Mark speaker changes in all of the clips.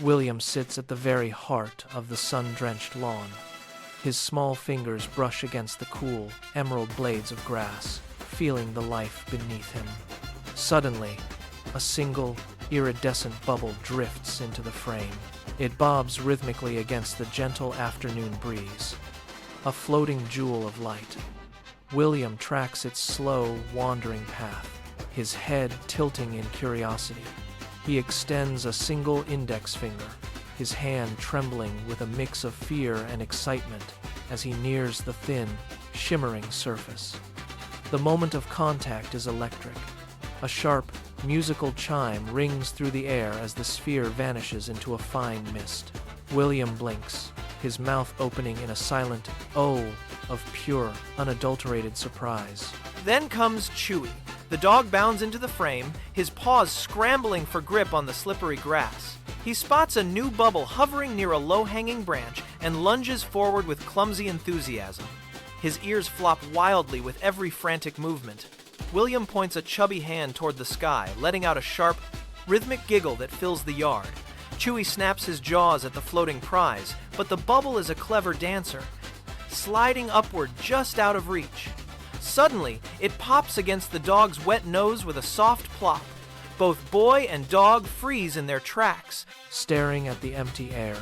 Speaker 1: William sits at the very heart of the sun-drenched lawn. His small fingers brush against the cool, emerald blades of grass, feeling the life beneath him. Suddenly, a single, iridescent bubble drifts into the frame. It bobs rhythmically against the gentle afternoon breeze. A floating jewel of light. William tracks its slow, wandering path, his head tilting in curiosity. He extends a single index finger, his hand trembling with a mix of fear and excitement as he nears the thin, shimmering surface. The moment of contact is electric. A sharp, musical chime rings through the air as the sphere vanishes into a fine mist. William blinks, his mouth opening in a silent "oh" of pure, unadulterated surprise.
Speaker 2: Then comes Chewy. The dog bounds into the frame, his paws scrambling for grip on the slippery grass. He spots a new bubble hovering near a low-hanging branch and lunges forward with clumsy enthusiasm. His ears flop wildly with every frantic movement. William points a chubby hand toward the sky, letting out a sharp, rhythmic giggle that fills the yard. Chewy snaps his jaws at the floating prize, but the bubble is a clever dancer, sliding upward just out of reach. Suddenly, it pops against the dog's wet nose with a soft plop. Both boy and dog freeze in their tracks,
Speaker 1: staring at the empty air,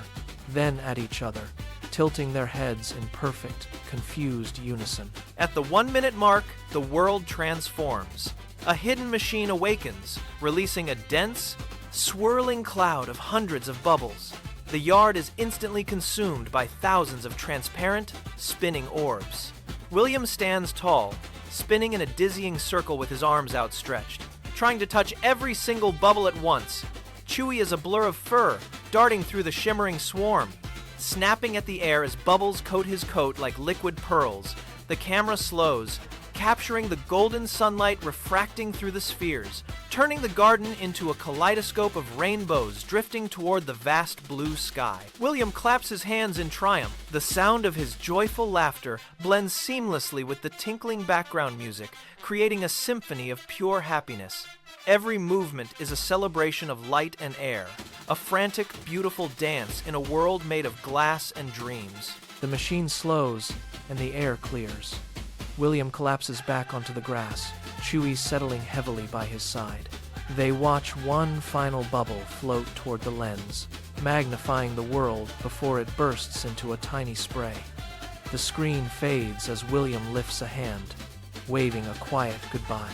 Speaker 1: then at each other, tilting their heads in perfect, confused unison.
Speaker 2: At the 1-minute mark, the world transforms. A hidden machine awakens, releasing a dense, swirling cloud of hundreds of bubbles. The yard is instantly consumed by thousands of transparent, spinning orbs. William stands tall, spinning in a dizzying circle with his arms outstretched, trying to touch every single bubble at once. Chewy is a blur of fur, darting through the shimmering swarm, snapping at the air as bubbles coat his coat like liquid pearls. The camera slows, capturing the golden sunlight refracting through the spheres, turning the garden into a kaleidoscope of rainbows drifting toward the vast blue sky. William claps his hands in triumph. The sound of his joyful laughter blends seamlessly with the tinkling background music, creating a symphony of pure happiness. Every movement is a celebration of light and air, a frantic, beautiful dance in a world made of glass and dreams.
Speaker 1: The machine slows, and the air clears. William collapses back onto the grass, Chewy settling heavily by his side. They watch one final bubble float toward the lens, magnifying the world before it bursts into a tiny spray. The screen fades as William lifts a hand, waving a quiet goodbye.